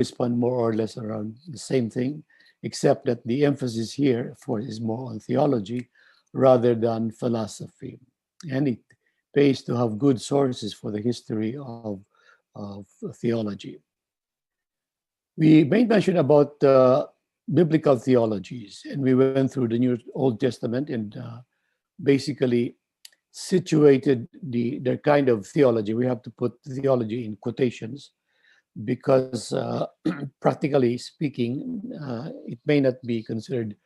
correspond more or less around the same thing, except that the emphasis here, of course, is more on theology rather than philosophy. And it pays to have good sources for the history of theology. We made mention about biblical theologies, and we went through the New Old Testament and basically situated their kind of theology. We have to put theology in quotations because, practically speaking, it may not be considered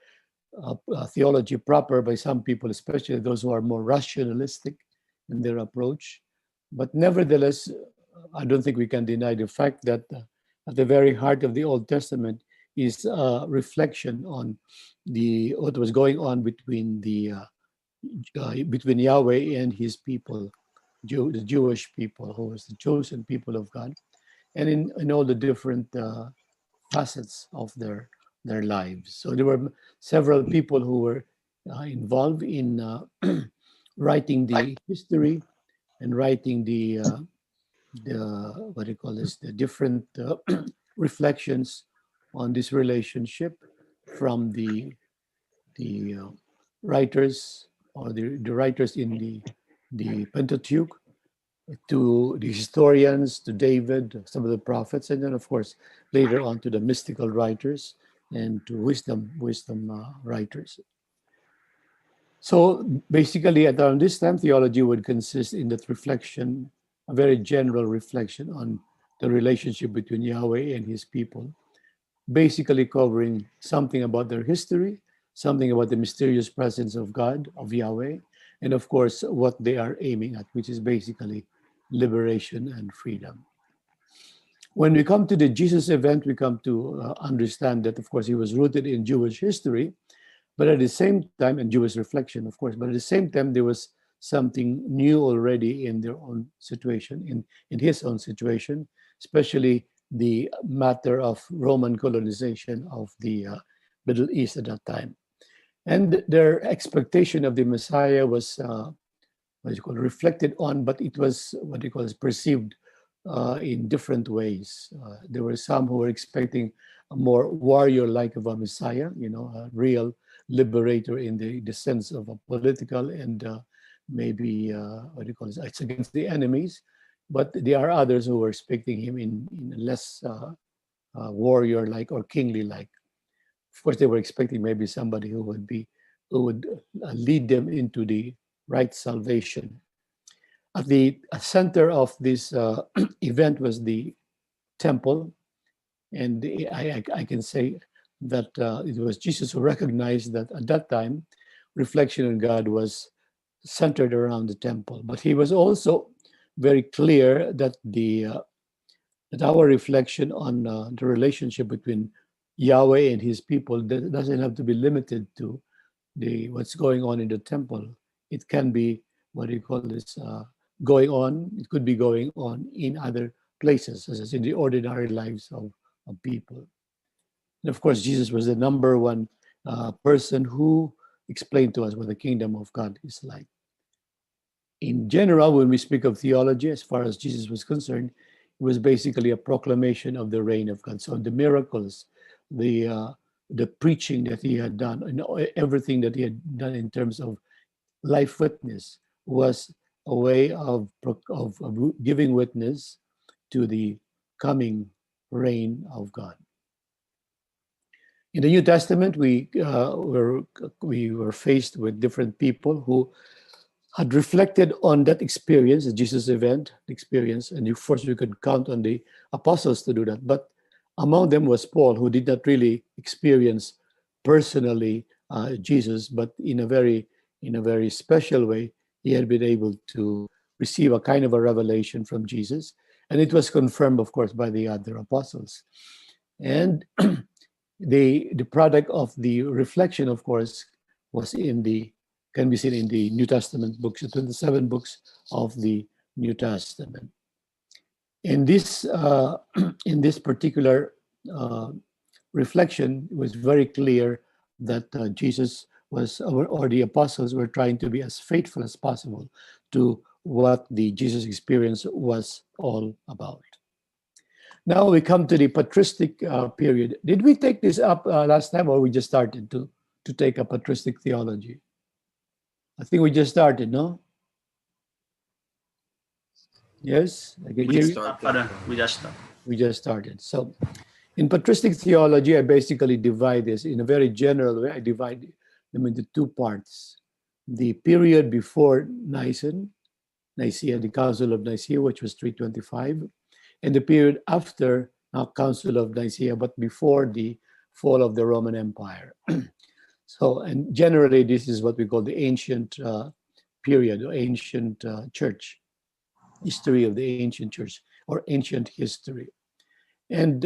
theology proper by some people, especially those who are more rationalistic in their approach. But nevertheless, I don't think we can deny the fact that at the very heart of the Old Testament is a reflection on what was going on between Yahweh and His people, the Jewish people, who was the chosen people of God, and in all the different facets of their lives. So there were several people who were involved in writing the history and writing the what do you call this, the different reflections on this relationship from the writers or the writers in the Pentateuch to the historians, to David, some of the prophets, and then of course later on to the mystical writers and to wisdom writers. So basically, at around this time, theology would consist in that reflection, a very general reflection on the relationship between Yahweh and His people, basically covering something about their history, something about the mysterious presence of God, of Yahweh, and of course, what they are aiming at, which is basically liberation and freedom. When we come to the Jesus event, we come to understand that, of course, he was rooted in Jewish history, but at the same time, and Jewish reflection, of course, but at the same time, there was something new already in their own situation, in his own situation, especially the matter of Roman colonization of the Middle East at that time. And their expectation of the Messiah was what you call reflected on, but it was what you call is perceived in different ways. There were some who were expecting a more warrior-like of a Messiah, a real liberator in the sense of a political and maybe what do you call it? It's against the enemies. But there are others who were expecting him in less warrior-like or kingly-like. Of course, they were expecting maybe somebody who would lead them into the right salvation. At the center of this event was the temple, and I can say that it was Jesus who recognized that at that time, reflection on God was centered around the temple. But he was also very clear that that our reflection on the relationship between Yahweh and His people doesn't have to be limited to what's going on in the temple. It can be what do you call this going on. It could be going on in other places, such as in the ordinary lives of people. And of course, Jesus was the number one person who explained to us what the kingdom of God is like. In general, when we speak of theology, as far as Jesus was concerned, it was basically a proclamation of the reign of God. So the miracles, the preaching that he had done, and everything that he had done in terms of life witness was a way of giving witness to the coming reign of God. In the New Testament, we were faced with different people who had reflected on that experience, the Jesus event experience, and of course we could count on the apostles to do that. But among them was Paul, who did not really experience personally Jesus, but in a very special way, he had been able to receive a kind of a revelation from Jesus, and it was confirmed, of course, by the other apostles. And the product of the reflection, of course, can be seen in the New Testament books, the 27 books of the New Testament. In this particular reflection, it was very clear that Jesus was, or the apostles were trying to be as faithful as possible to what the Jesus experience was all about. Now we come to the patristic period. Did we take this up last time, or we just started to take a patristic theology? I think we just started, no? Yes, I can We hear just you. started. We just started. We just started. So in patristic theology, I basically divide this in a very general way. I divide them into two parts. The period before Nicaea, the Council of Nicaea, which was 325, and the period after Council of Nicaea, but before the fall of the Roman Empire. So, and generally, this is what we call the ancient period, or ancient church, history of the ancient church, or ancient history. And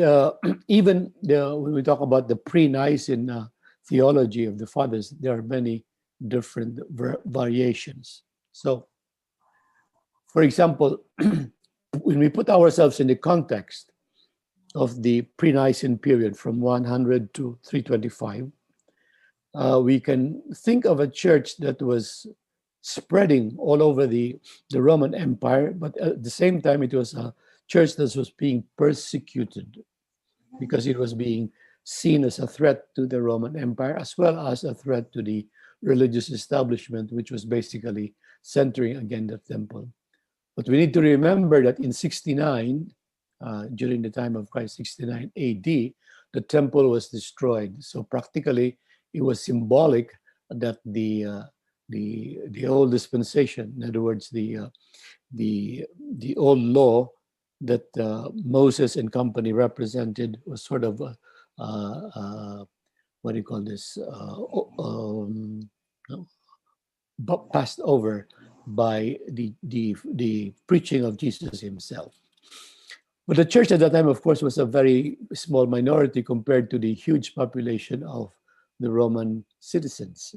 even when we talk about the pre-Nicene theology of the fathers, there are many different variations. So, for example, when we put ourselves in the context of the pre-Nicene period from 100 to 325, we can think of a church that was spreading all over the Roman Empire, but at the same time, it was a church that was being persecuted because it was being seen as a threat to the Roman Empire as well as a threat to the religious establishment, which was basically centering again the temple. But we need to remember that in 69, during the time of Christ, 69 AD, the temple was destroyed. So practically, it was symbolic that the old dispensation, in other words, the old law that Moses and company represented, was sort of what do you call this? No, passed over by the preaching of Jesus himself. But the church at that time, of course, was a very small minority compared to the huge population of the Roman citizens.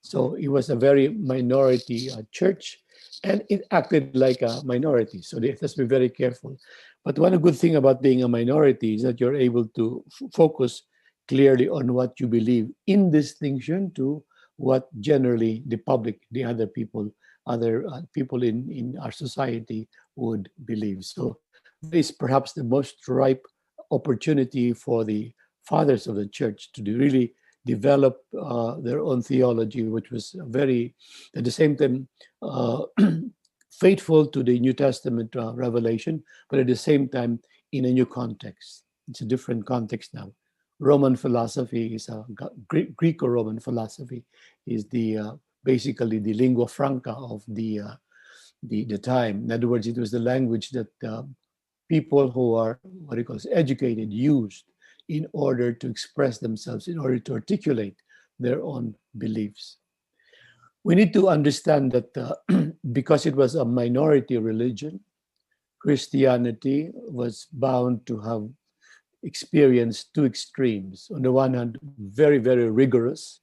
So it was a very minority church, and it acted like a minority. So they have to be very careful. But one good thing about being a minority is that you're able to focus clearly on what you believe, in distinction to what generally the public, the other people in our society would believe. So that is perhaps the most ripe opportunity for the fathers of the church to really develop their own theology, which was very, at the same time, faithful to the New Testament revelation, but at the same time in a new context. It's a different context now. Roman philosophy is a Greco-Roman philosophy is the basically the lingua franca of the time. In other words, it was the language that people who are what it calls educated used in order to express themselves, in order to articulate their own beliefs. We need to understand that because it was a minority religion, Christianity was bound to have experienced two extremes. On the one hand, very, very rigorous,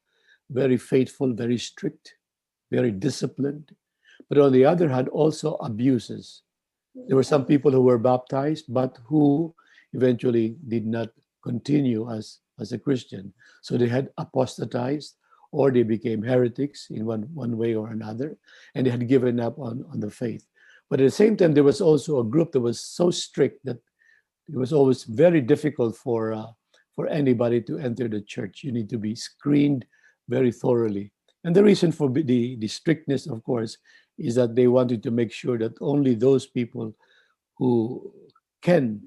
very faithful, very strict, very disciplined. But on the other hand, also abuses. There were some people who were baptized, but who eventually did not continue as a Christian. So they had apostatized, or they became heretics in one way or another, and they had given up on the faith. But at the same time, there was also a group that was so strict that it was always very difficult for anybody to enter the church. You need to be screened very thoroughly. And the reason for the strictness, of course, is that they wanted to make sure that only those people who can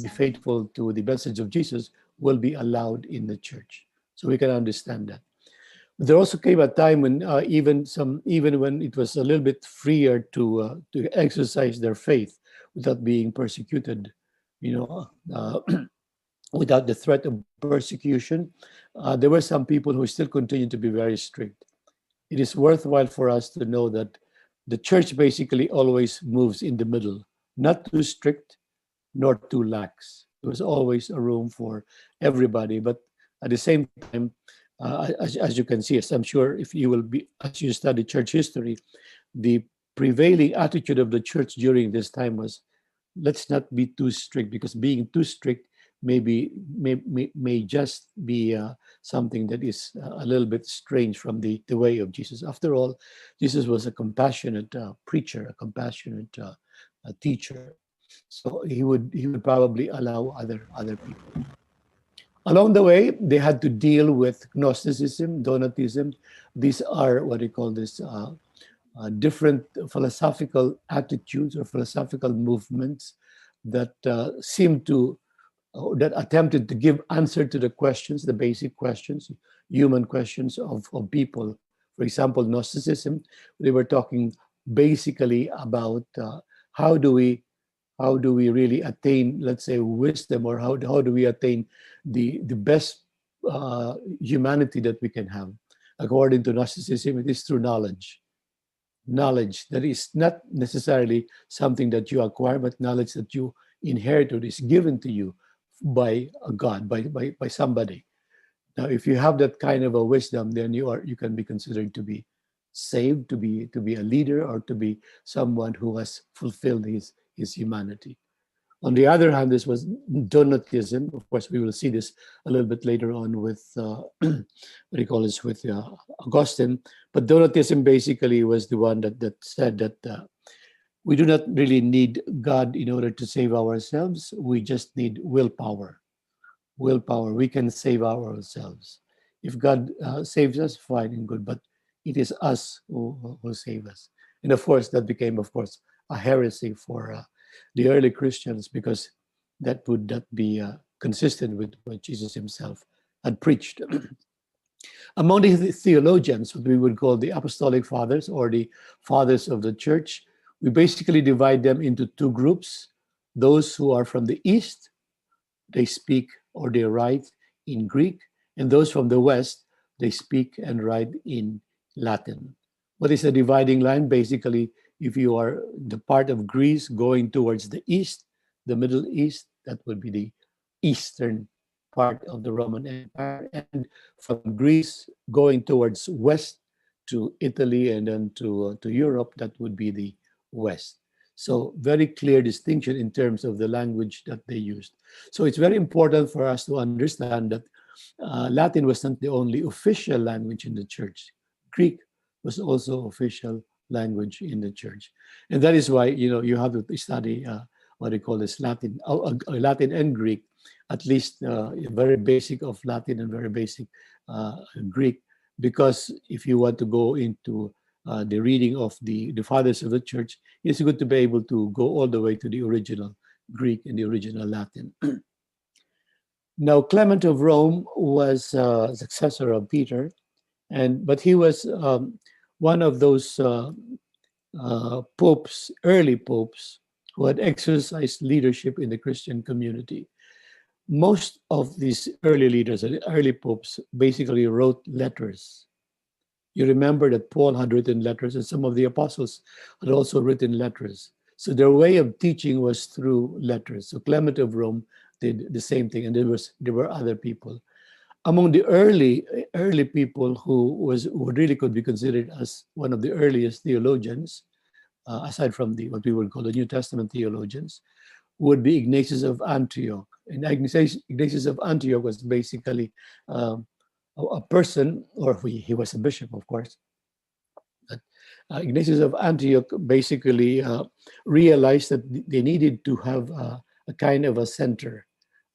be faithful to the message of Jesus will be allowed in the church. So we can understand that. But there also came a time when even when it was a little bit freer to exercise their faith without being persecuted, you know, without the threat of persecution, there were some people who still continued to be very strict. It is worthwhile for us to know that the church basically always moves in the middle, not too strict nor too lax. There was always a room for everybody, but at the same time, as you can see, as I'm sure if you will be, as you study church history, the prevailing attitude of the church during this time was, let's not be too strict, because being too strict may just be something that is a little bit strange from the way of Jesus. After all, Jesus was a compassionate preacher, a compassionate teacher. So he would probably allow other people. Along the way, they had to deal with Gnosticism, Donatism. These are what they call this different philosophical attitudes or philosophical movements that seem to that attempted to give answer to the questions, the basic questions, human questions of people. For example, Gnosticism, they were talking basically about how do we how do we really attain, let's say, wisdom, or how do we attain the best humanity that we can have. According to Gnosticism, it is through knowledge that is not necessarily something that you acquire, but knowledge that you inherit or is given to you by a God, by somebody. Now, if you have that kind of a wisdom, then you can be considered to be saved, to be a leader, or to be someone who has fulfilled his humanity. On the other hand, this was Donatism. Of course, we will see this a little bit later on with what do you call this, with Augustine. But Donatism basically was the one that said that we do not really need God in order to save ourselves. We just need willpower. Willpower. We can save ourselves. If God saves us, fine and good. But it is us who save us. And of course, that became, of course, a heresy for the early Christians, because that would not be consistent with what Jesus himself had preached. Among the theologians, what we would call the apostolic fathers or the fathers of the church, we basically divide them into two groups. Those who are from the East, they speak or they write in Greek, and those from the West, they speak and write in Latin. What is the dividing line? Basically, if you are the part of Greece going towards the East, the Middle East, that would be the eastern part of the Roman Empire. And from Greece going towards West to Italy and then to Europe, that would be the West. So very clear distinction in terms of the language that they used. So it's very important for us to understand that Latin was not the only official language in the church. Greek was also official language in the church, and that is why you have to study what they call this Latin and Greek, at least very basic of Latin and very basic Greek, because if you want to go into the reading of the fathers of the church, it's good to be able to go all the way to the original Greek and the original Latin. Now, Clement of Rome was a successor of Peter, but he was one of those popes, early popes, who had exercised leadership in the Christian community. Most of these early leaders, early popes, basically wrote letters. You remember that Paul had written letters, and some of the apostles had also written letters. So their way of teaching was through letters. So Clement of Rome did the same thing, and there were other people. Among the early people who really could be considered as one of the earliest theologians, aside from what we would call the New Testament theologians, would be Ignatius of Antioch. And Ignatius of Antioch was basically a person, or he was a bishop, of course. But Ignatius of Antioch basically realized that they needed to have a kind of a center,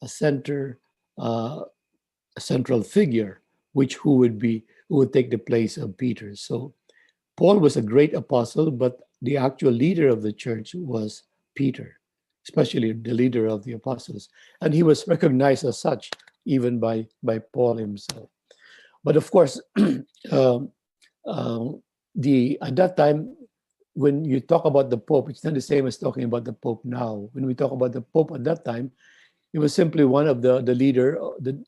a center, a central figure, who would take the place of Peter. So Paul was a great apostle, but the actual leader of the church was Peter, especially the leader of the apostles. And he was recognized as such even by Paul himself. But of course, um, at that time, when you talk about the Pope, it's not the same as talking about the Pope now. When we talk about the Pope at that time, he was simply one of the leader.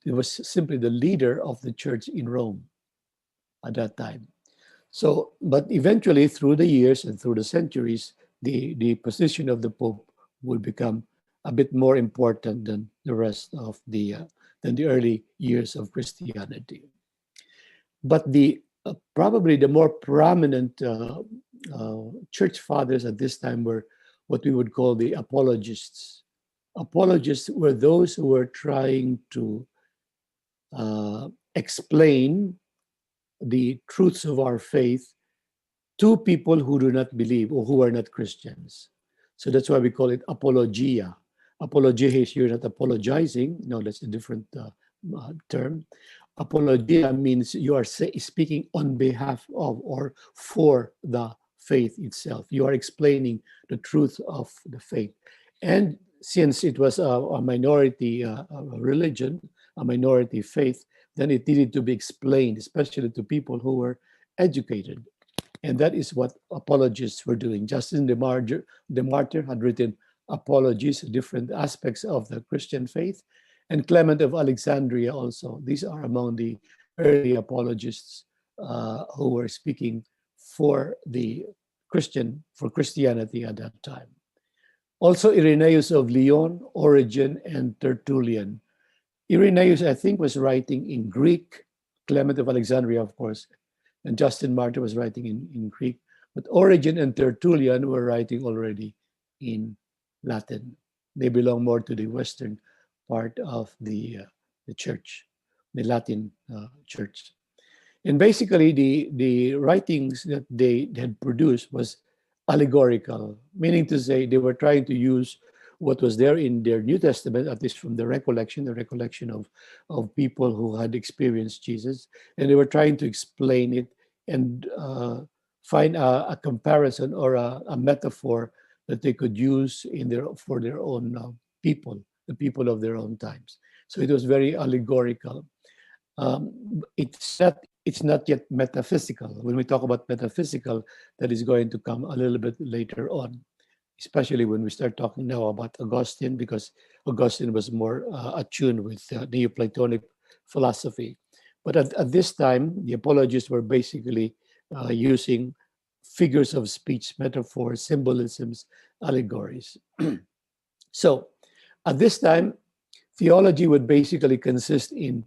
It was simply the leader of the church in Rome at that time. So, but eventually, through the years and through the centuries, the position of the Pope would become a bit more important than the rest of than the early years of Christianity. But probably the more prominent church fathers at this time were what we would call the apologists. Apologists were those who were trying to explain the truths of our faith to people who do not believe or who are not Christians. So that's why we call it apologia. Apologia is you're not apologizing. No, that's a different term. Apologia means you are speaking on behalf of or for the faith itself. You are explaining the truth of the faith. And since it was a minority religion, a minority faith, then it needed to be explained, especially to people who were educated. And that is what apologists were doing. Justin the Martyr had written apologies, different aspects of the Christian faith, and Clement of Alexandria also. These are among the early apologists who were speaking for the for Christianity at that time. Also, Irenaeus of Lyon, Origen, and Tertullian. Irenaeus, I think, was writing in Greek. Clement of Alexandria, of course, and Justin Martyr was writing in Greek. But Origen and Tertullian were writing already in Latin. They belong more to the Western part of the church, the Latin church. And basically, the writings that they had produced was allegorical, meaning to say they were trying to use what was there in their New Testament, at least from the recollection of people who had experienced Jesus, and they were trying to explain it and find a comparison or a metaphor that they could use in for their own people, the people of their own times. So it was very allegorical. It's not yet metaphysical. When we talk about metaphysical, that is going to come a little bit later on, especially when we start talking now about Augustine, because Augustine was more attuned with Neoplatonic philosophy. But at this time, the apologists were basically using figures of speech, metaphors, symbolisms, allegories. So at this time, theology would basically consist in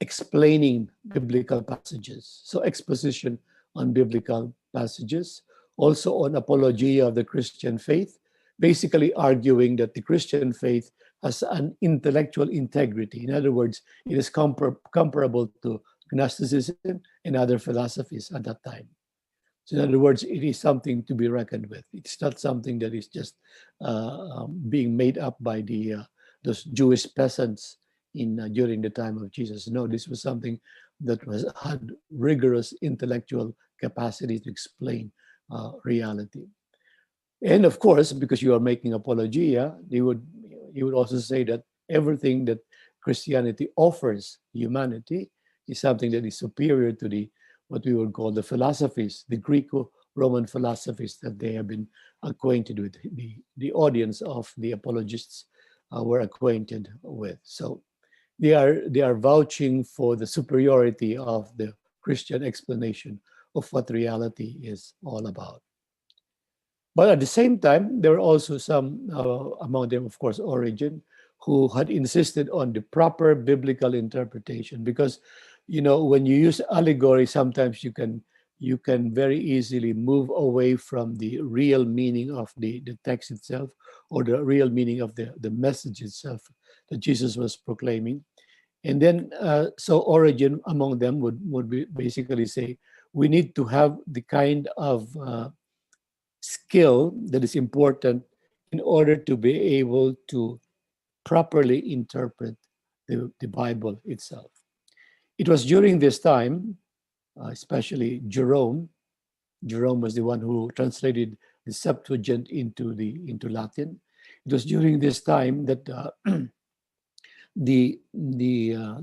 explaining biblical passages. So exposition on biblical passages, also on apologia of the Christian faith, basically arguing that the Christian faith has an intellectual integrity. In other words, it is comparable to Gnosticism and other philosophies at that time. So in other words, it is something to be reckoned with. It's not something that is just being made up by those Jewish peasants during the time of Jesus. No, this was something that had rigorous intellectual capacity to explain reality. And of course, because you are making apologia, you would also say that everything that Christianity offers humanity is something that is superior to the what we would call the philosophies, the Greco-Roman philosophies that they have been acquainted with, the audience of the apologists were acquainted with. So they are vouching for the superiority of the Christian explanation of what reality is all about. But at the same time, there were also some, among them, of course, Origen, who had insisted on the proper biblical interpretation. Because, you know, when you use allegory, sometimes you can very easily move away from the real meaning of the text itself, or the real meaning of the message itself that Jesus was proclaiming. And then, so Origen among them would basically say, we need to have the kind of skill that is important in order to be able to properly interpret the Bible itself. It was during this time, especially Jerome was the one who translated the Septuagint into Latin. It was during this time that the the uh,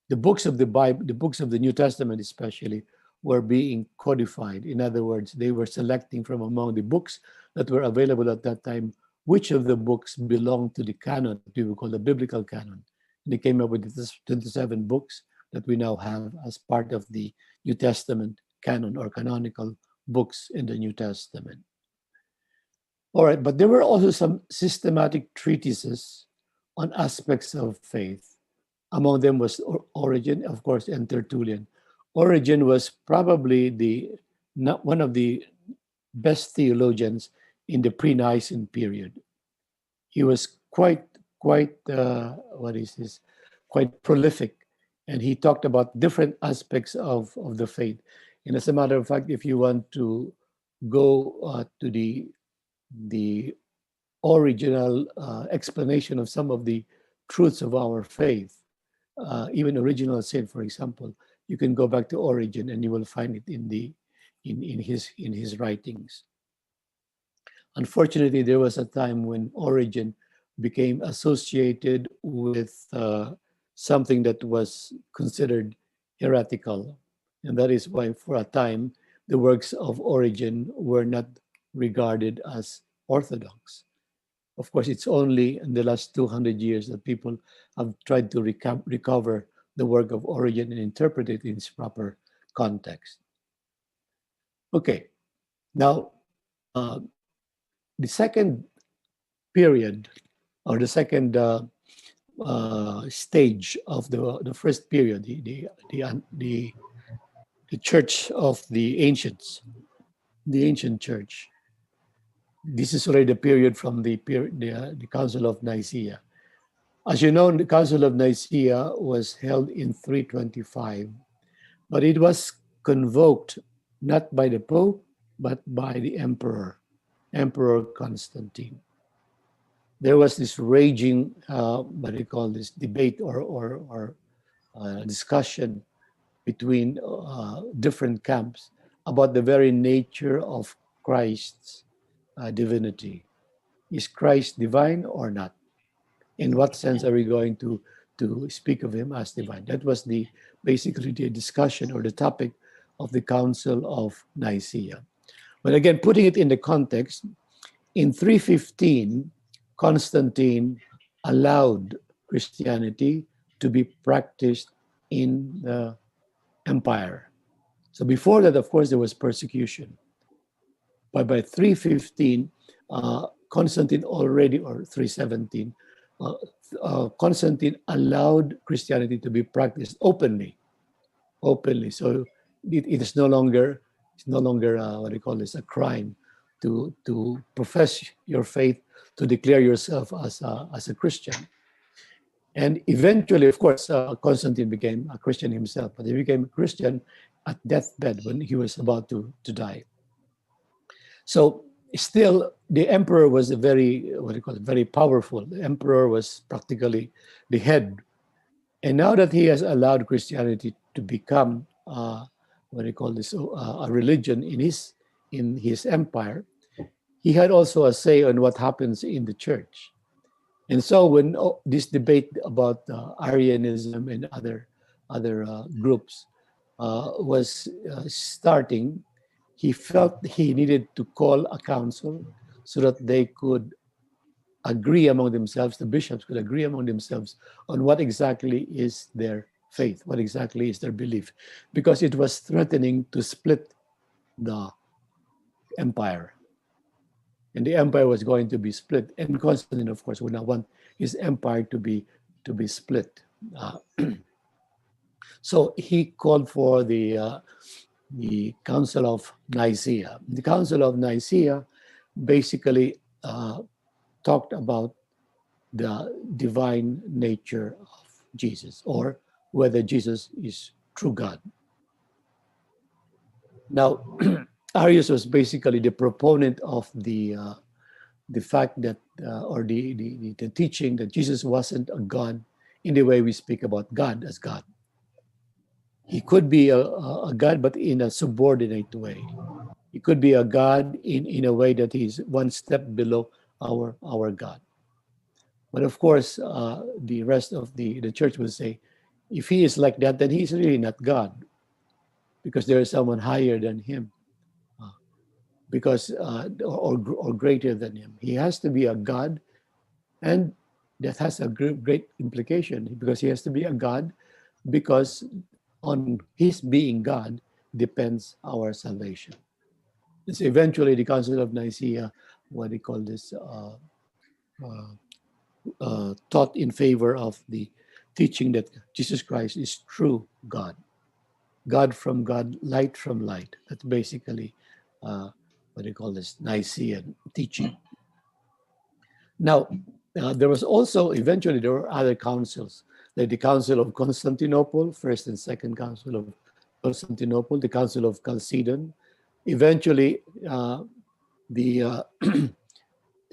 the books of the Bible, the books of the New Testament especially, were being codified. In other words, they were selecting from among the books that were available at that time which of the books belonged to the canon that we would call the biblical canon. And they came up with this 27 books that we now have as part of the New Testament canon or canonical books in the New Testament. All right, but there were also some systematic treatises on aspects of faith. Among them was Origen, of course, and Tertullian. Origen was probably not one of the best theologians in the pre-Nicene period. He was quite what is this? Quite prolific, and he talked about different aspects of the faith. And as a matter of fact, if you want to go to the original explanation of some of the truths of our faith, even original sin, for example, you can go back to Origin and you will find it in his writings. Unfortunately, there was a time when Origin became associated with something that was considered heretical, and that is why, for a time, the works of Origin were not regarded as orthodox. Of course, it's only in the last 200 years that people have tried to recover the work of Origen and interpret it in its proper context. Okay, now the second period, or the second stage of the first period, the church of the ancient church. This is already the period from the Council of Nicaea. As you know, the Council of Nicaea was held in 325, but it was convoked not by the Pope, but by the Emperor, Emperor Constantine. There was this raging, what do you call this, debate or discussion between different camps about the very nature of Christ's divinity. Is Christ divine or not? In what sense are we going to speak of him as divine? That was basically the discussion or the topic of the Council of Nicaea. But again, putting it in the context, in 315, Constantine allowed Christianity to be practiced in the empire. So before that, of course, there was persecution. But by 315, Constantine already, or 317, Constantine allowed Christianity to be practiced openly. So it is no longer what do you call this, a crime to profess your faith, to declare yourself as a Christian. And eventually, of course, Constantine became a Christian himself, but he became a Christian at deathbed when he was about to die. So still, the emperor was a very powerful. The emperor was practically the head. And now that he has allowed Christianity to become a religion in his empire, he had also a say on what happens in the church. And so when this debate about Arianism and other groups was starting, he felt he needed to call a council so that they could agree among themselves, the bishops could agree among themselves on what exactly is their faith, what exactly is their belief, because it was threatening to split the empire. And the empire was going to be split. And Constantine, of course, would not want his empire to be split. So he called for the Council of Nicaea. The Council of Nicaea basically talked about the divine nature of Jesus, or whether Jesus is true God. Now, Arius was basically the proponent of the fact that, or the teaching that Jesus wasn't a God in the way we speak about God as God. He could be a God, but in a subordinate way. He could be a God in a way that he's one step below our God. But of course, the rest of the church will say, if he is like that, then he's really not God, because there is someone higher than him, or greater than him. He has to be a God, and that has a great implication, because he has to be a God, because on his being God depends our salvation. And so eventually, the Council of Nicaea, what they call this, taught in favor of the teaching that Jesus Christ is true God, God from God, light from light. That's basically what they call this Nicene teaching. Now, there was also, eventually, there were other councils, like the Council of Constantinople, First and Second Council of Constantinople, the Council of Chalcedon. Eventually, the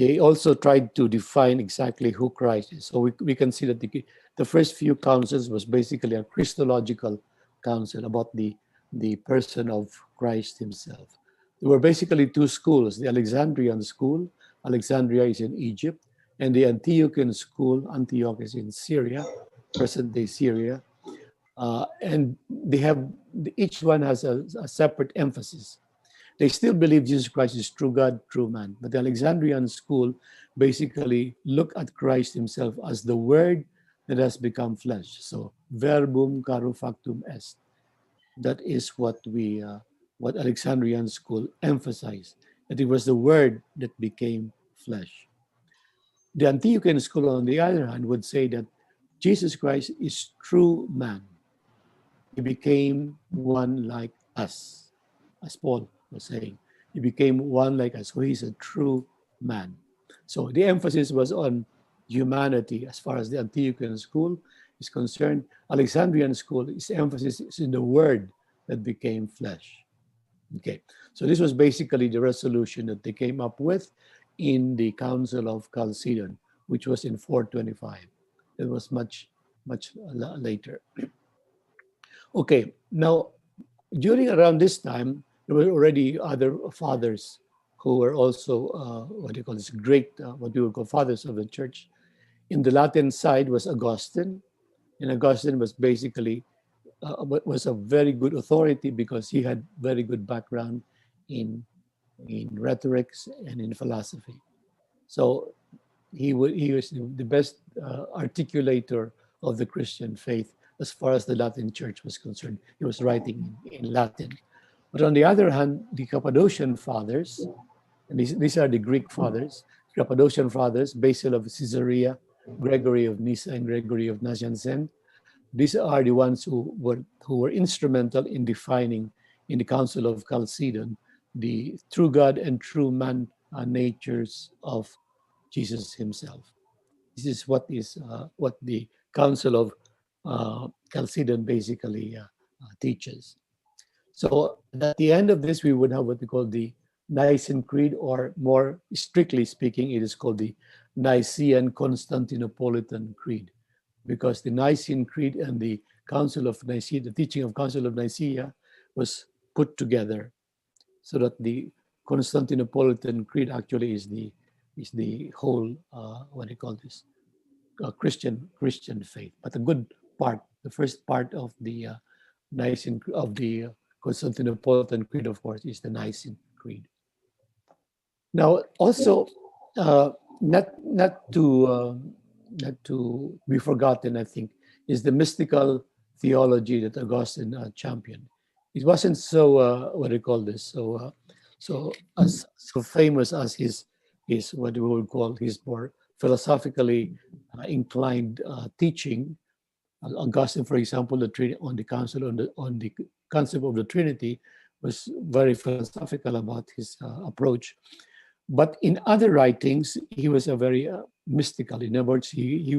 they also tried to define exactly who Christ is. So we can see that the first few councils was basically a Christological council about the person of Christ himself. There were basically two schools, the Alexandrian school, Alexandria is in Egypt, and the Antiochian school, Antioch is in Syria, present-day Syria. And they have, each one has a separate emphasis. They still believe Jesus Christ is true God, true man. But the Alexandrian school basically look at Christ himself as the word that has become flesh. So verbum caro factum est. That is what Alexandrian school emphasized, that it was the word that became flesh. The Antiochian school, on the other hand, would say that Jesus Christ is true man. He became one like us, as Paul was saying. He became one like us. So he's a true man. So the emphasis was on humanity as far as the Antiochian school is concerned. Alexandrian school, its emphasis is in the word that became flesh. Okay, so this was basically the resolution that they came up with in the Council of Chalcedon, which was in 425. It was much later. Okay, now during around this time, there were already other fathers who were also what do you call this great what we would call fathers of the church. In the Latin side was Augustine, and Augustine was basically was a very good authority because he had very good background in rhetorics and in philosophy. So he was the best articulator of the Christian faith as far as the Latin Church was concerned. He was writing in Latin. But on the other hand, the Cappadocian fathers, and these are the Greek fathers, Cappadocian fathers, Basil of Caesarea, Gregory of Nyssa, and Gregory of Nazianzen. These are the ones who were instrumental in defining in the Council of Chalcedon the true God and true man natures of Jesus himself. This is what the Council of Chalcedon basically teaches. So at the end of this, we would have what we call the Nicene Creed, or more strictly speaking, it is called the Nicene Constantinopolitan Creed, because the Nicene Creed and the Council of Nicaea, the teaching of Council of Nicaea, was put together, so that the Constantinopolitan Creed actually is the whole what do you call this Christian faith. But the good part, the first part of the Nicene of the Constantinopolitan Creed, of course, is the Nicene Creed. Now, also, uh, not to be forgotten, I think, is the mystical theology that Augustine championed. It wasn't so what do you call this? So famous as his what we would call his more philosophically inclined teaching. Augustine, for example, on the council on the concept of the Trinity, was very philosophical about his approach. But in other writings, he was a very mystical. In other words, he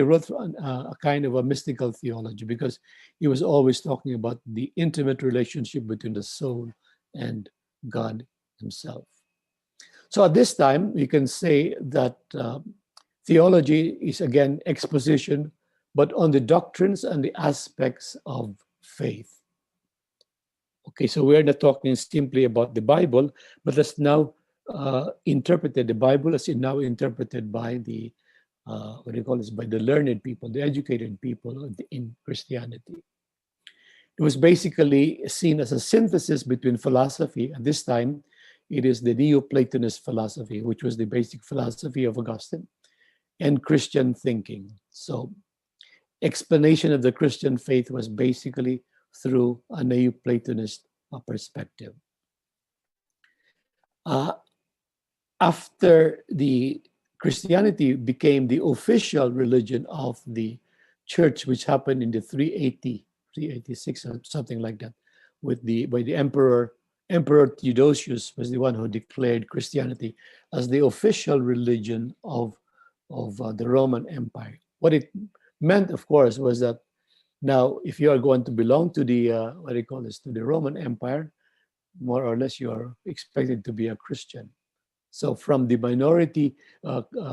wrote a kind of a mystical theology, because he was always talking about the intimate relationship between the soul and God himself. So at this time, we can say that theology is again exposition, but on the doctrines and the aspects of faith. Okay, so we're not talking simply about the Bible, but let's now interpreted the Bible as now interpreted by the what do you call this? By the learned people, the educated people in Christianity. It was basically seen as a synthesis between philosophy. At this time, it is the Neoplatonist philosophy, which was the basic philosophy of Augustine, and Christian thinking. So, explanation of the Christian faith was basically through a Neoplatonist perspective. Uh, After the Christianity became the official religion of the church, which happened in the 380, 386 or something like that, with the by the Emperor Theodosius was the one who declared Christianity as the official religion of the Roman Empire. What it meant, of course, was that now, if you are going to belong to the what do you call this, to the Roman Empire, more or less you are expected to be a Christian. So from the minority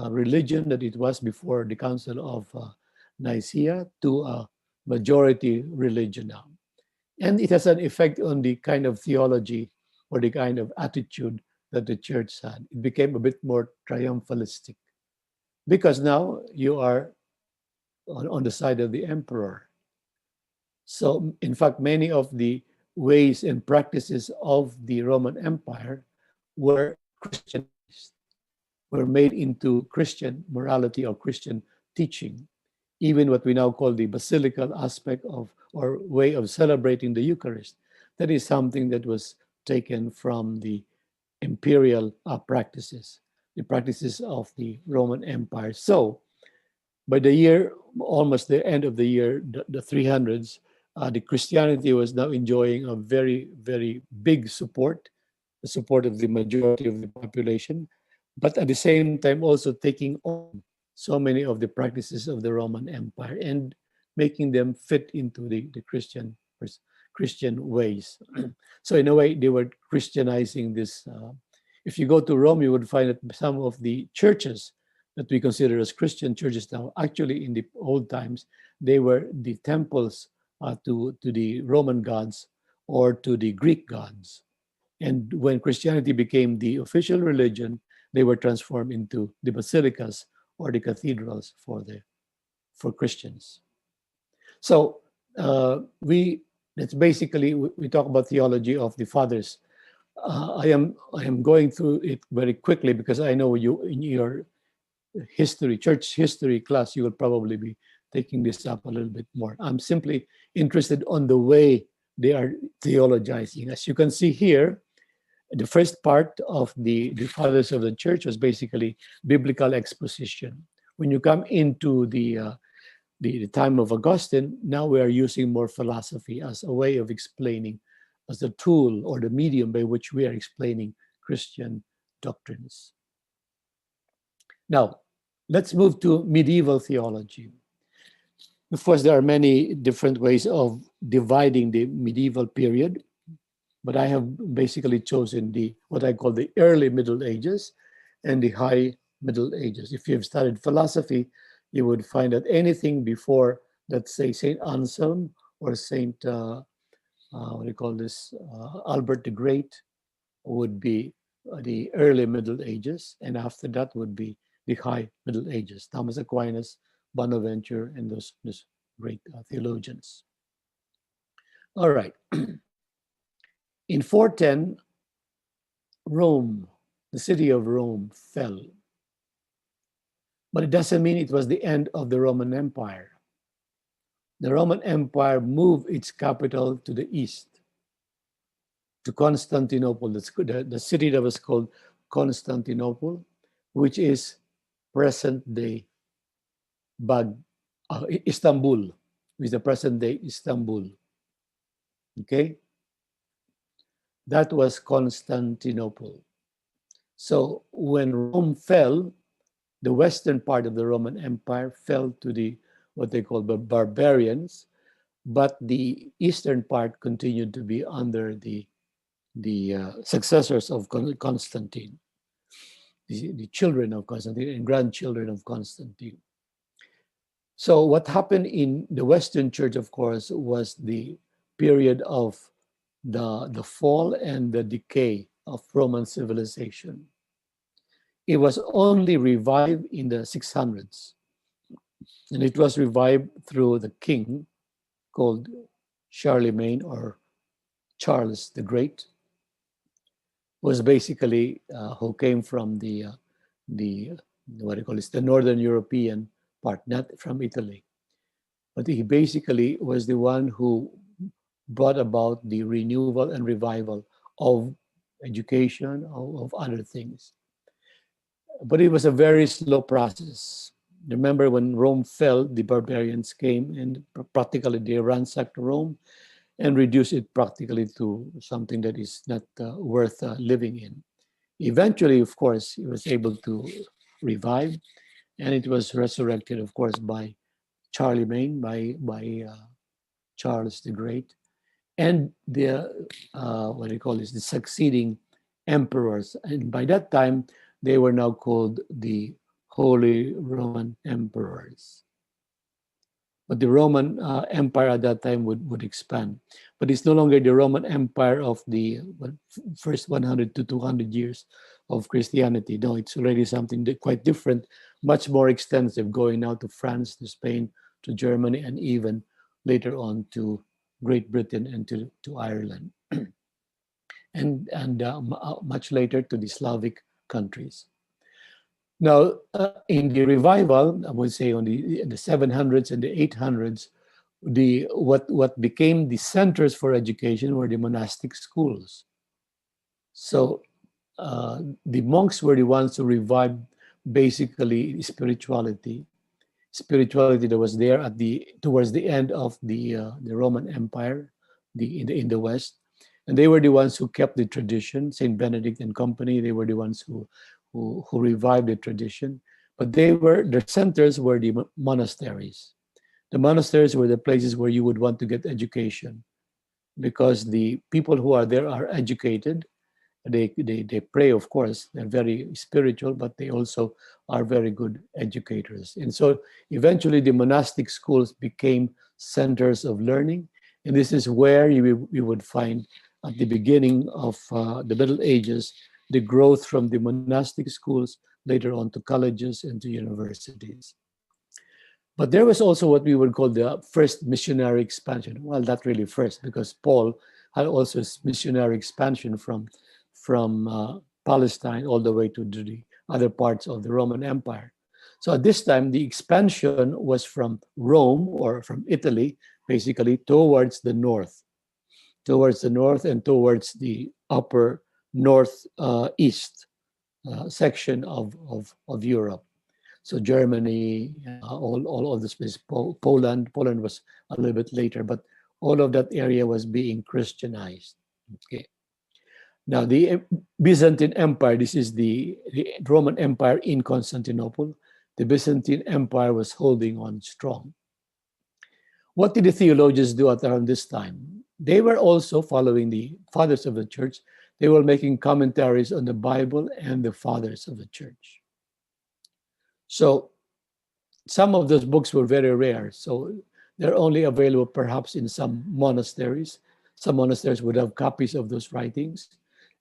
religion that it was before the Council of Nicaea to a majority religion now. And it has an effect on the kind of theology or the kind of attitude that the church had. It became a bit more triumphalistic because now you are on the side of the emperor. So, in fact, many of the ways and practices of the Roman Empire were Christianized, were made into Christian morality or Christian teaching. Even what we now call the basilical aspect of or way of celebrating the Eucharist, that is something that was taken from the imperial practices, the practices of the Roman Empire. So, by the year, almost the end of the year, the 300s, the Christianity was now enjoying a very, very big support, the support of the majority of the population, but at the same time also taking on so many of the practices of the Roman Empire and making them fit into the Christian ways. So in a way, they were Christianizing this. If you go to Rome, you would find that some of the churches that we consider as Christian churches now, actually in the old times, they were the temples to the Roman gods or to the Greek gods. And when Christianity became the official religion, they were transformed into the basilicas or the cathedrals for Christians. So we that's basically we talk about theology of the fathers. I am going through it very quickly because I know you in your church history class, you will probably be taking this up a little bit more. I'm simply interested on the way they are theologizing. As you can see here, the first part of the fathers of the church was basically biblical exposition. When you come into the time of Augustine, now we are using more philosophy as a way of explaining, as the tool or the medium by which we are explaining Christian doctrines. Now, let's move to medieval theology. Of course, there are many different ways of dividing the medieval period, but I have basically chosen the what I call the early Middle Ages and the high Middle Ages. If you've studied philosophy, you would find that anything before, let's say, Saint Anselm or Saint what do you call this, Albert the Great, would be the early Middle Ages, and after that would be the high Middle Ages. Thomas Aquinas, Bonaventure, and those great theologians. All right. In 410, Rome, the city of Rome, fell. But it doesn't mean it was the end of the Roman Empire. The Roman Empire moved its capital to the east, to Constantinople, the city that was called Constantinople, which is present day Istanbul, which is the present day Istanbul. Okay? That was Constantinople. So when Rome fell, the western part of the Roman Empire fell to the what they call the barbarians, but the eastern part continued to be under the successors of Constantine, the children of Constantine and grandchildren of Constantine. So what happened in the Western Church, of course, was the period of the fall and the decay of Roman civilization. It was only revived in the 600s, and it was revived through the king called Charlemagne or Charles the Great, was basically who came from the what do you call it, the Northern European part, not from Italy. But he basically was the one who brought about the renewal and revival of education, of other things. But it was a very slow process. Remember when Rome fell, the barbarians came and practically they ransacked Rome and reduced it practically to something that is not worth living in. Eventually, of course, he was able to revive, and it was resurrected, of course, by Charlemagne, by Charles the Great, and the what do you call this? The succeeding emperors. And by that time, they were now called the Holy Roman Emperors. But the Roman Empire at that time would expand. But it's no longer the Roman Empire of the first 100 to 200 years of Christianity. No, it's already something quite different, much more extensive, going now to France, to Spain, to Germany, and even later on to Great Britain and to Ireland, and much later to the Slavic countries. Now, in the revival, I would say in the 700s and the 800s, what became the centers for education were the monastic schools. So the monks were the ones who revived basically spirituality that was there at the towards the end of the Roman Empire, in the West, and they were the ones who kept the tradition. Saint Benedict and company, they were the ones who revived the tradition. But their centers were the monasteries. The monasteries were the places where you would want to get education, because the people who are there are educated. They pray, of course. They're very spiritual, but they also are very good educators. And so eventually the monastic schools became centers of learning. And this is where you would find at the beginning of the Middle Ages the growth from the monastic schools, later on to colleges and to universities. But there was also what we would call the first missionary expansion. Well, not really first, because Paul had also missionary expansion from Palestine all the way to the other parts of the Roman Empire. So at this time, the expansion was from Rome, or from Italy, basically towards the north and towards the upper northeast section of Europe. So Germany, all of this place, Poland. Poland was a little bit later, but all of that area was being Christianized. Okay. Now, the Byzantine Empire, this is the Roman Empire in Constantinople. The Byzantine Empire was holding on strong. What did the theologians do at around this time? They were also following the fathers of the church. They were making commentaries on the Bible and the fathers of the church. So some of those books were very rare. So they're only available perhaps in some monasteries. Some monasteries would have copies of those writings,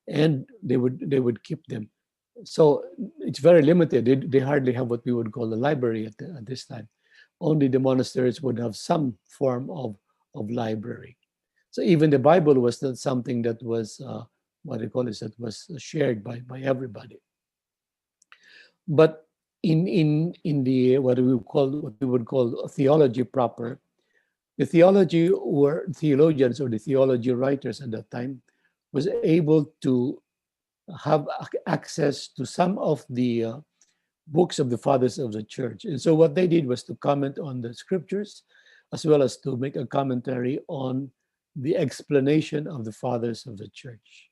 and they would keep them. So it's very limited. They hardly have what we would call a library at this time. Only the monasteries would have some form of library. So even the Bible was not something that was what they call it, that was shared by everybody. But in the what we would call theology proper, the theologians or the theology writers at that time was able to have access to some of the books of the fathers of the church. And so what they did was to comment on the scriptures, as well as to make a commentary on the explanation of the fathers of the church.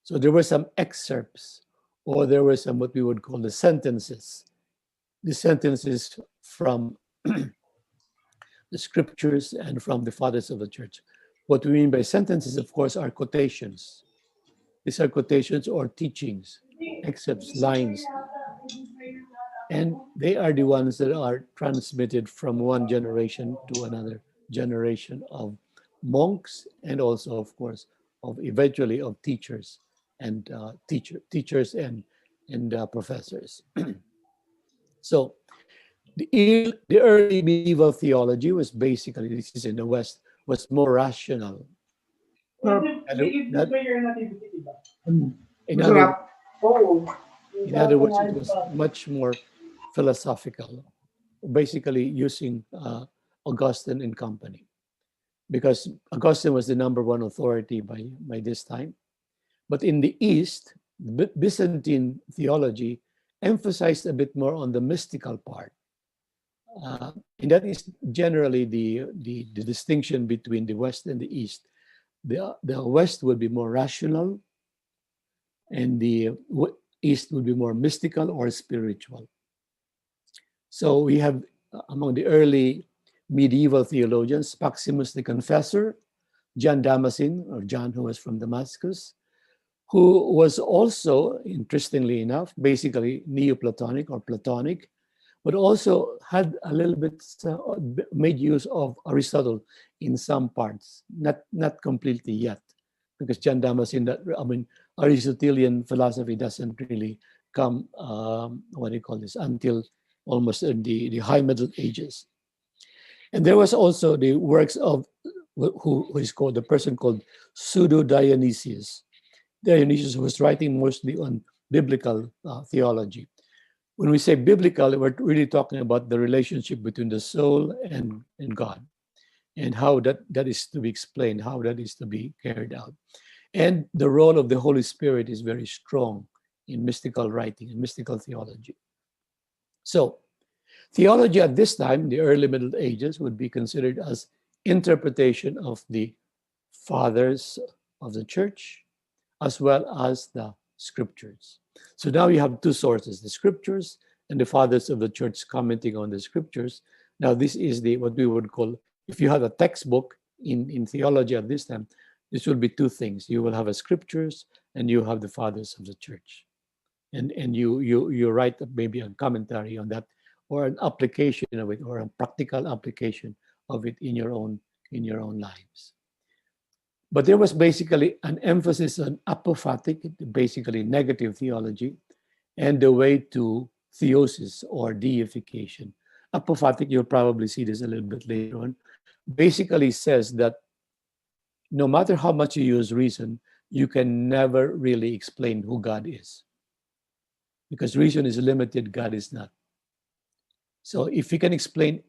So there were some excerpts, or there were some what we would call the sentences from the scriptures and from the fathers of the church. What we mean by sentences, of course, are quotations. These are quotations or teachings, excerpts, lines. And they are the ones that are transmitted from one generation to another generation of monks, and also, of course, of eventually of teachers and teachers and professors. So the early medieval theology was basically, this is in the West, was more rational. That, in other in other words, it was much more philosophical, basically using Augustine and company, because Augustine was the number one authority by this time. But in the East, Byzantine theology emphasized a bit more on the mystical part. And that is generally the distinction between the West and the East. The West would be more rational, and the East would be more mystical or spiritual. So we have among the early medieval theologians, Maximus the Confessor, John Damascene, or John who was from Damascus, who was also, interestingly enough, basically Neoplatonic or Platonic, but also had a little bit made use of Aristotle in some parts, not completely yet, because John Damascene, that I mean, Aristotelian philosophy doesn't really come, what do you call this, until almost in the High Middle Ages. And there was also the works of who is called the person called Pseudo Dionysius. Dionysius was writing mostly on biblical theology. When we say biblical, we're really talking about the relationship between the soul and God, and how that is to be explained, how that is to be carried out. And the role of the Holy Spirit is very strong in mystical writing and mystical theology. So, theology at this time, the early Middle Ages, would be considered as interpretation of the fathers of the church as well as the scriptures. So now you have two sources, the scriptures and the fathers of the church commenting on the scriptures. Now this is the what we would call, if you have a textbook in theology at this time, this will be two things. You will have a scriptures and you have the fathers of the church. And you write maybe a commentary on that or an application of it or a practical application of it in your own lives. But there was basically an emphasis on apophatic, basically negative theology, and the way to theosis or deification. Apophatic, you'll probably see this a little bit later on, basically says that no matter how much you use reason, you can never really explain who God is. Because reason is limited, God is not. So if you can explain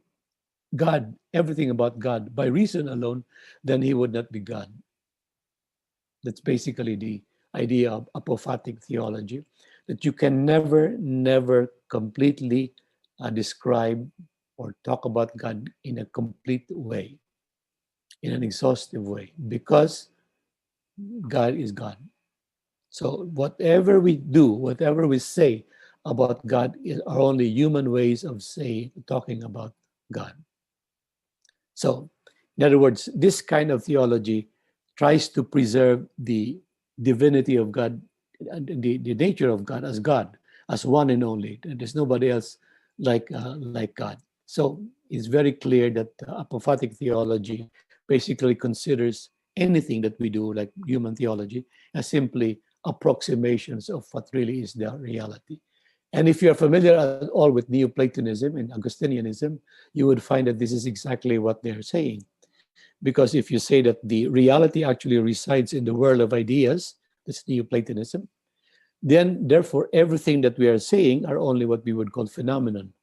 God, everything about God by reason alone, then he would not be God. That's basically the idea of apophatic theology, that you can never completely describe or talk about God in a complete way, in an exhaustive way, because God is God. So whatever we do, whatever we say about God are only human ways of talking about God. So, in other words, this kind of theology tries to preserve the divinity of God, the nature of God, as one and only. There's nobody else like God. So it's very clear that apophatic theology basically considers anything that we do, like human theology, as simply approximations of what really is the reality. And if you're familiar at all with Neoplatonism and Augustinianism, you would find that this is exactly what they're saying. Because if you say that the reality actually resides in the world of ideas, that's Neoplatonism, then therefore everything that we are saying are only what we would call phenomenon.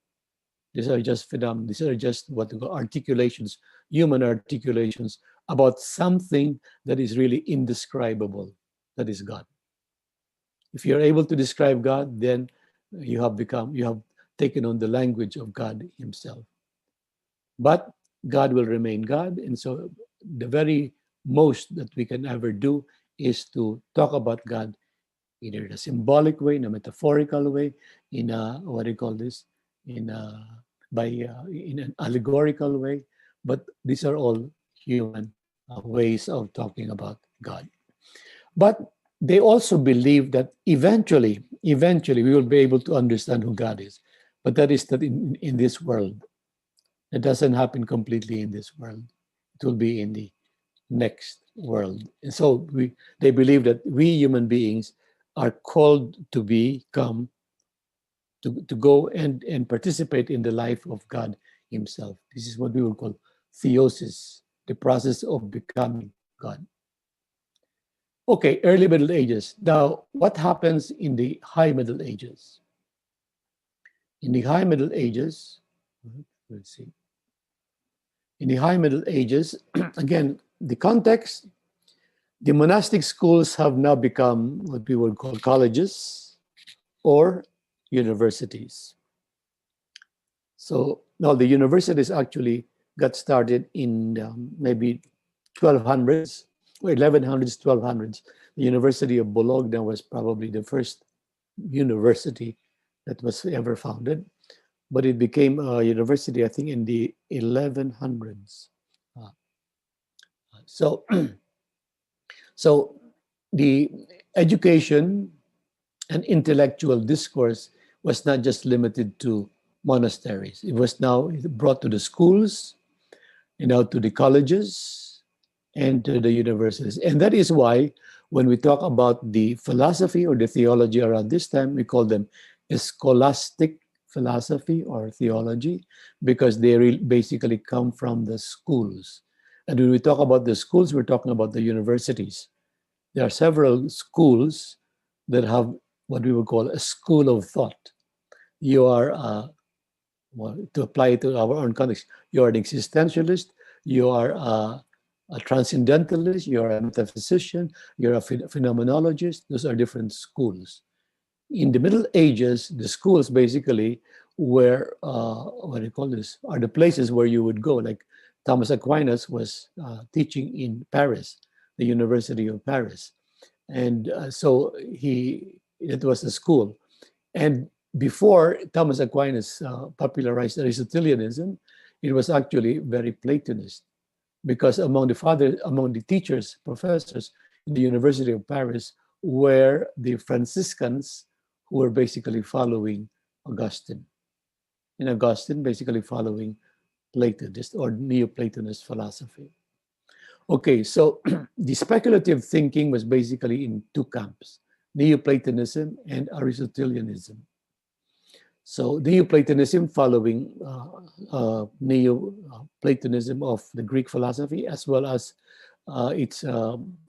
These are just phenomena. These are just what we call articulations, human articulations about something that is really indescribable, that is God. If you're able to describe God, then you have taken on the language of God himself. But God will remain God. And so the very most that we can ever do is to talk about God either in a symbolic way, in a metaphorical way, in a, what do you call this, in a, in an allegorical way. But these are all human ways of talking about God. But they also believe that eventually we will be able to understand who God is. But that is not in this world. It doesn't happen completely in this world. It will be in the next world. And so they believe that we human beings are called to become, to go and participate in the life of God himself. This is what we would call theosis, the process of becoming God. Okay, early Middle Ages. Now, what happens in the High Middle Ages? In the High Middle Ages, let's see. In the High Middle Ages, again, the context, the monastic schools have now become what we would call colleges or universities. So now the universities actually got started in maybe 1200s or 1100s, 1200s. The University of Bologna was probably the first university that was ever founded, but it became a university, I think, in the 1100s. So, so the education and intellectual discourse was not just limited to monasteries. It was now brought to the schools, to the colleges and to the universities. And that is why when we talk about the philosophy or the theology around this time, we call them scholastic philosophy or theology because they basically come from the schools. And when we talk about the schools, we're talking about the universities. There are several schools that have what we would call a school of thought. You are well, to apply it to our own context, you're an existentialist, you are a transcendentalist, you're a metaphysician, you're a phenomenologist. Those are different schools. In the Middle Ages, the schools basically were, what do you call this, are the places where you would go. Like Thomas Aquinas was teaching in Paris, the University of Paris. And so it was a school. And before Thomas Aquinas popularized Aristotelianism, it was actually very Platonist because among the teachers, professors in the University of Paris were the Franciscans who were basically following Augustine. And Augustine basically following Platonist or Neoplatonist philosophy. Okay, so the speculative thinking was basically in two camps, Neoplatonism and Aristotelianism. So Neoplatonism following Neoplatonism of the Greek philosophy, as well as its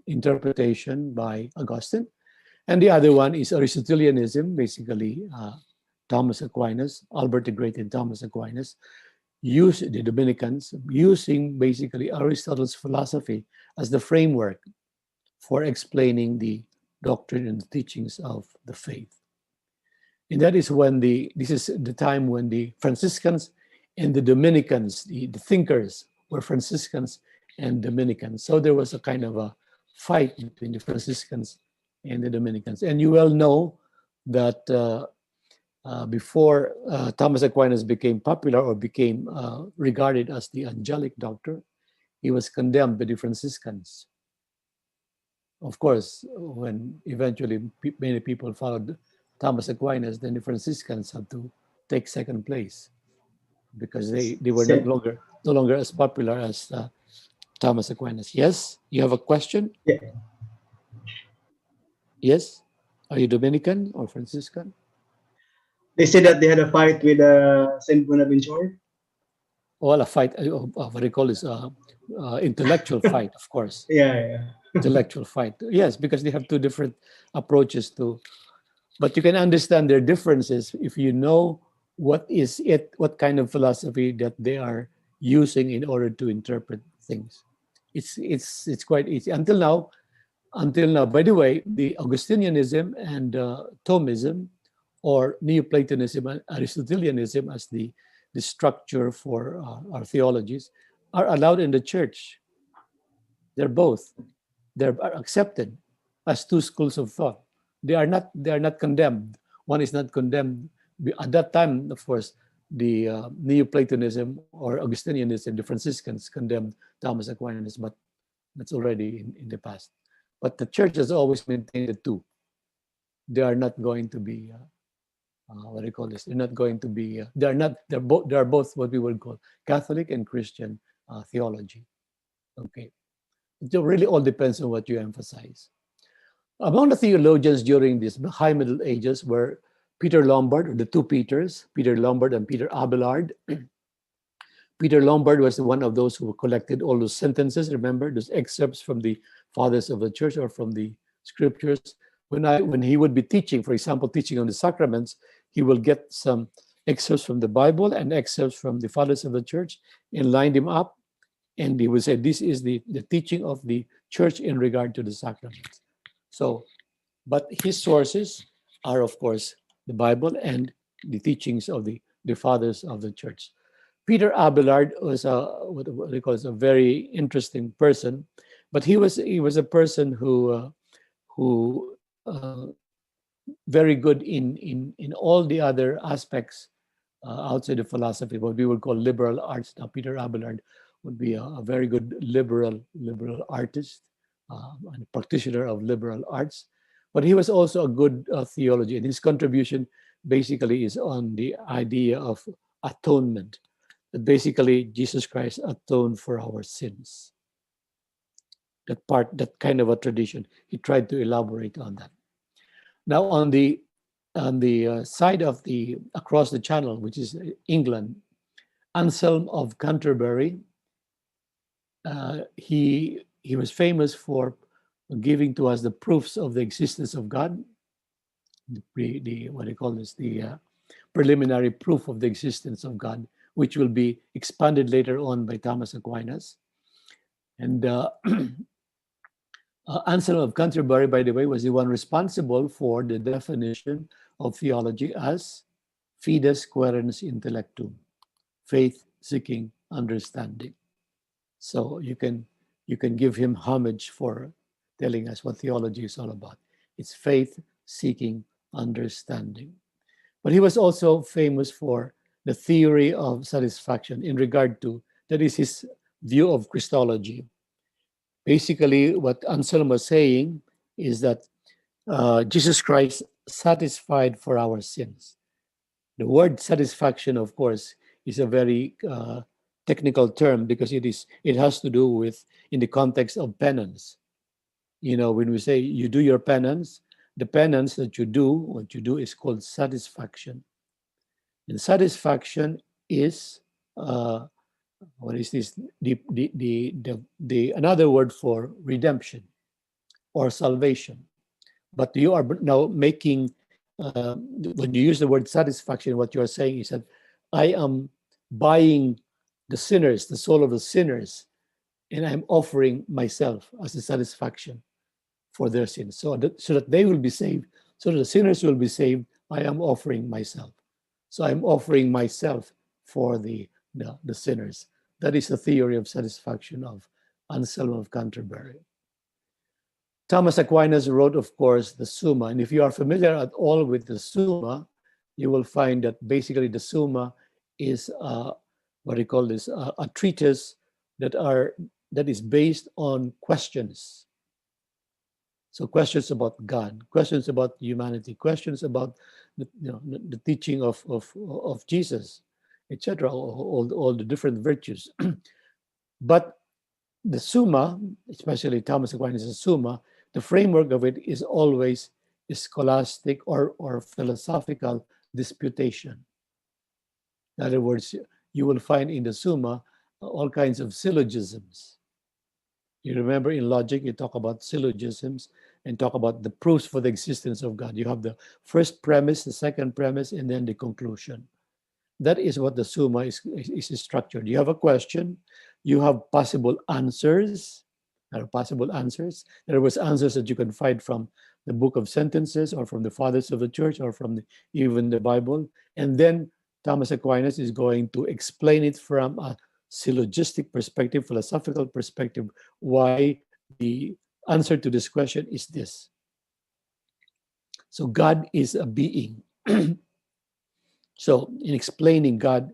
interpretation by Augustine. And the other one is Aristotelianism, basically Thomas Aquinas, Albert the Great and Thomas Aquinas, the Dominicans, using basically Aristotle's philosophy as the framework for explaining the doctrine and the teachings of the faith. And that is when this is the time when the Franciscans and the Dominicans, the thinkers, were Franciscans and Dominicans. So there was a kind of a fight between the Franciscans and the Dominicans. And you well know that before Thomas Aquinas became popular or became regarded as the angelic doctor, he was condemned by the Franciscans. Of course, when eventually many people followed Thomas Aquinas, then the Franciscans had to take second place because they were Same. no longer as popular as Thomas Aquinas. Yes, you have a question? Yeah. Yes, are you Dominican or Franciscan? They said that they had a fight with Saint Bonaventure. Well, a fight. What they call this intellectual fight, of course. Yeah, yeah. Intellectual fight. Yes, because they have two different approaches to. But you can understand their differences if you know what kind of philosophy that they are using in order to interpret things. It's quite easy until now. Until now, by the way, the Augustinianism and Thomism, or Neoplatonism and Aristotelianism as the structure for our theologies, are allowed in the church. They're both. They're accepted as two schools of thought. They are not condemned. One is not condemned. At that time, of course, the Neoplatonism or Augustinianism, the Franciscans condemned Thomas Aquinas, but that's already in the past. But the church has always maintained the two. They are not going to be what do you call this? They're not going to be. They are not. They're both. They are both what we would call Catholic and Christian theology. Okay. It really all depends on what you emphasize. Among the theologians during this High Middle Ages were Peter Lombard, or the two Peters, Peter Lombard and Peter Abelard. Peter Lombard was one of those who collected all those sentences, remember, those excerpts from the fathers of the church or from the scriptures. When he would be teaching, for example, teaching on the sacraments, he will get some excerpts from the Bible and excerpts from the fathers of the church and line them up. And he would say, this is the teaching of the church in regard to the sacraments. So, but his sources are, of course, the Bible and the teachings of the fathers of the church. Peter Abelard was what they call a very interesting person, but he was a person who very good in all the other aspects outside of philosophy, what we would call liberal arts. Now, Peter Abelard would be a very good liberal artist, a practitioner of liberal arts, but he was also a good theologian. And his contribution basically is on the idea of atonement. That basically Jesus Christ atoned for our sins. That part, that kind of a tradition, he tried to elaborate on that. Now, on the side of the across the channel, which is England, Anselm of Canterbury, he was famous for giving to us the proofs of the existence of God, the what do you call this, the preliminary proof of the existence of God, which will be expanded later on by Thomas Aquinas. And Anselm of Canterbury, by the way, was the one responsible for the definition of theology as fides quaerens intellectum, faith seeking understanding. So you can give him homage for telling us what theology is all about. It's faith seeking understanding. But he was also famous for the theory of satisfaction in regard to, that is his view of Christology. Basically, what Anselm was saying is that Jesus Christ satisfied for our sins. The word satisfaction, of course, is a very technical term because it has to do with in the context of penance. When we say you do your penance, the penance that you do, what you do is called satisfaction. And satisfaction is what is this? The another word for redemption or salvation. But you are now making when you use the word satisfaction, what you are saying is that I am buying the sinners, the soul of the sinners, and I'm offering myself as a satisfaction for their sins, so that they will be saved, so that the sinners will be saved. I am offering myself. So I'm offering myself for the sinners. That is the theory of satisfaction of Anselm of Canterbury. Thomas Aquinas wrote, of course, the Summa. And if you are familiar at all with the Summa, you will find that basically the Summa is what do you call this? A treatise that is based on questions. So questions about God, questions about humanity, questions about the teaching of Jesus, etc. All the different virtues. But the Summa, especially Thomas Aquinas' Summa, the framework of it is always scholastic or philosophical disputation. In other words, you will find in the Summa all kinds of syllogisms. You remember in logic, you talk about syllogisms and talk about the proofs for the existence of God. You have the first premise, the second premise, and then the conclusion. That is what the Summa is structured. You have a question, you have possible answers. There are possible answers. There was answers that you can find from the book of sentences or from the fathers of the church or from even the Bible. And then Thomas Aquinas is going to explain it from a syllogistic perspective, philosophical perspective, why the answer to this question is this. So God is a being. So in explaining God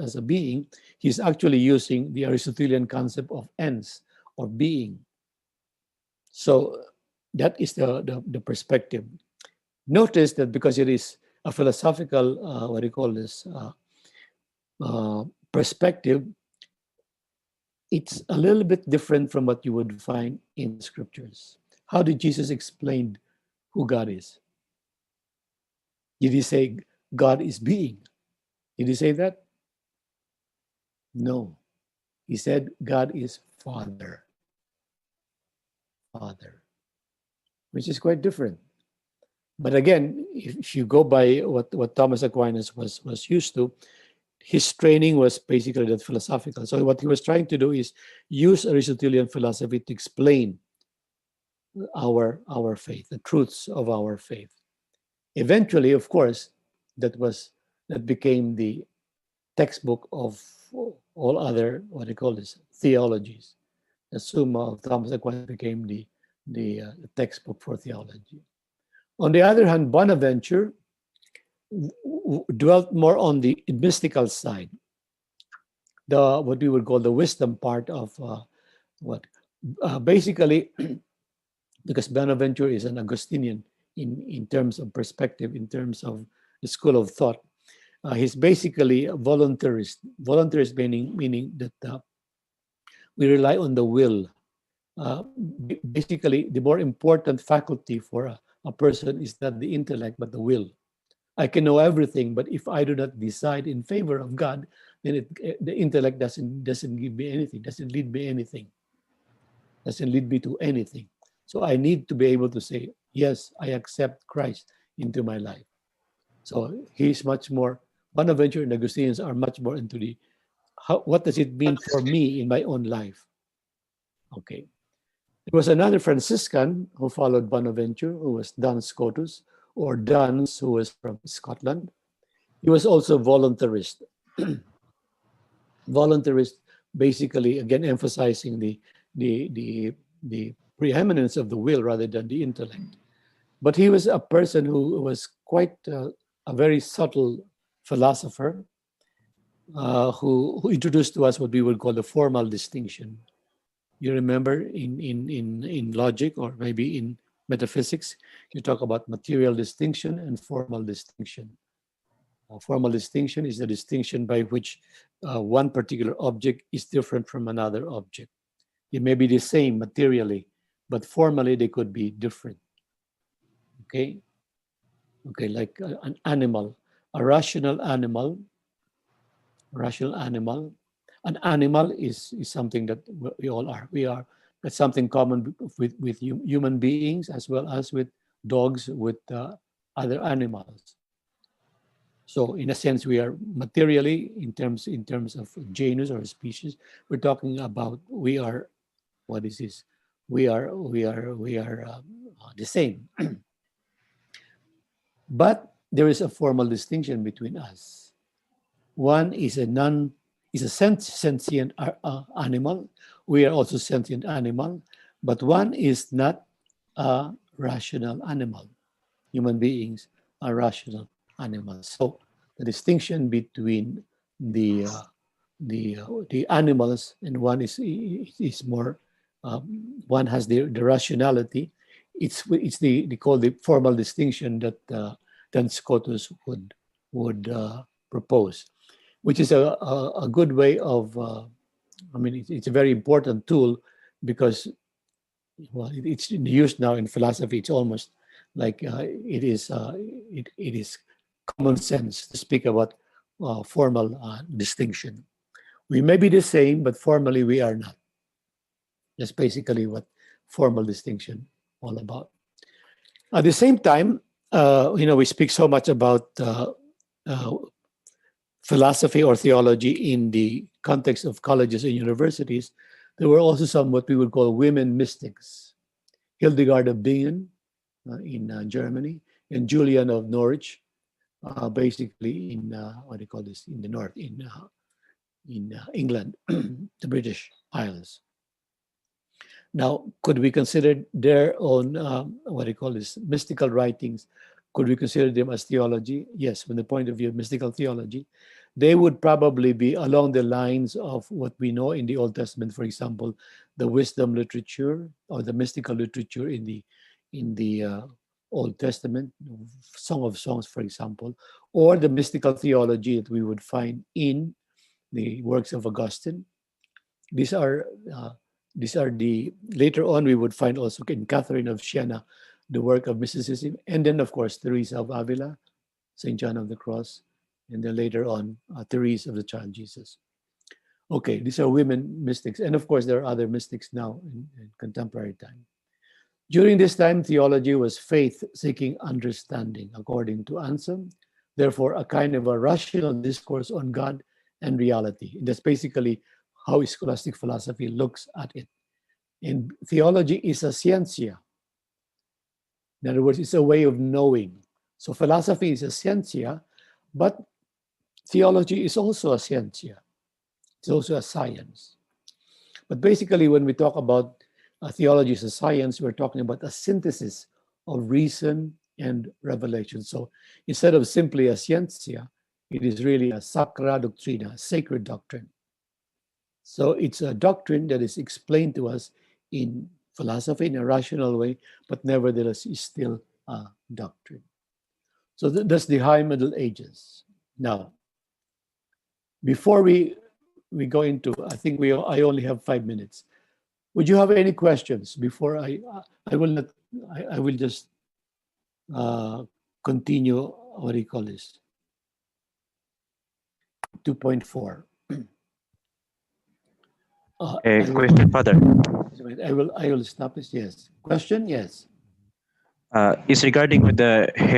as a being, he's actually using the Aristotelian concept of ens or being. So that is the perspective. Notice that because it is a philosophical, what do you call this, perspective, it's a little bit different from what you would find in the scriptures. How did Jesus explain who God is? Did he say God is being? Did he say that? No. He said God is Father. Father, which is quite different. But again, if you go by what Thomas Aquinas was used to, his training was basically that philosophical. So what he was trying to do is use Aristotelian philosophy to explain our faith, the truths of our faith. Eventually, of course, that became the textbook of all other, what do you call this, theologies. The Summa of Thomas Aquinas became the textbook for theology. On the other hand, Bonaventure dwelt more on the mystical side, what we would call the wisdom part of basically because Bonaventure is an Augustinian in terms of perspective, in terms of the school of thought. He's basically a voluntarist. Voluntarist meaning that we rely on the will. Basically, the more important faculty for a person is not the intellect, but the will. I can know everything, but if I do not decide in favor of God, then the intellect doesn't give me anything, doesn't lead me to anything. So I need to be able to say, yes, I accept Christ into my life. So he's much more. Bonaventure and Augustinians are much more into the what does it mean for me in my own life. Okay. There was another Franciscan who followed Bonaventure, who was Duns Scotus, or Duns, who was from Scotland. He was also voluntarist. Voluntarist, basically, again, emphasizing the, the, the preeminence of the will rather than the intellect. But he was a person who was quite a very subtle philosopher who introduced to us what we would call the formal distinction. You remember in logic or maybe in metaphysics, you talk about material distinction and formal distinction. Formal distinction is the distinction by which one particular object is different from another object. It may be the same materially, but formally they could be different. Okay, okay, like an animal, a rational animal. An animal is something that we all are. We are that's something common with human beings as well as with dogs, with other animals. So in a sense, we are materially in terms of genus or species. We're talking about we are what is this? We are the same, but there is a formal distinction between us. One is a sentient animal. We are also sentient animal, but one is not a rational animal. Human beings are rational animals. So the distinction between the the animals and one is more one has the rationality. It's the called the formal distinction that Duns Scotus would propose, which is a good way of, I mean, it's a very important tool because, well, it's used now in philosophy. It's almost like it is common sense to speak about formal distinction. We may be the same, but formally we are not. That's basically what formal distinction all about. At the same time, we speak so much about uh, philosophy or theology in the context of colleges and universities. There were also some what we would call women mystics. Hildegard of Bingen in Germany, and Julian of Norwich, basically in what do you call this, in the north, in England, the British Isles. Now, could we consider their own what do you call this, mystical writings? Could we consider them as theology? Yes, from the point of view of mystical theology, they would probably be along the lines of what we know in the Old Testament, for example, the wisdom literature or the mystical literature in the Old Testament, Song of Songs, for example, or the mystical theology that we would find in the works of Augustine. These are uh, these are the later on we would find also in Catherine of Siena, the work of mysticism, and then of course Teresa of Avila, Saint John of the Cross, and then later on Therese of the Child Jesus. Okay, these are women mystics, and of course there are other mystics now in contemporary time. During this time, theology was faith-seeking understanding, according to Anselm. Therefore, a kind of a rational discourse on God and reality. And that's basically how scholastic philosophy looks at it. And theology is a scientia. In other words, it's a way of knowing. So philosophy is a scientia, but theology is also a scientia. It's also a science. But basically, when we talk about theology as a science, we're talking about a synthesis of reason and revelation. So instead of simply a scientia, it is really a sacra doctrina, sacred doctrine. So it's a doctrine that is explained to us in philosophy in a rational way, but nevertheless is still doctrine. So that's the High Middle Ages. Now, before we go into, I think I only have 5 minutes. Would you have any questions before I will not I will just uh, continue, what do you call this, 2.4. A I will question, Father. I will stop this. Yes. Question? Yes. Is regarding with the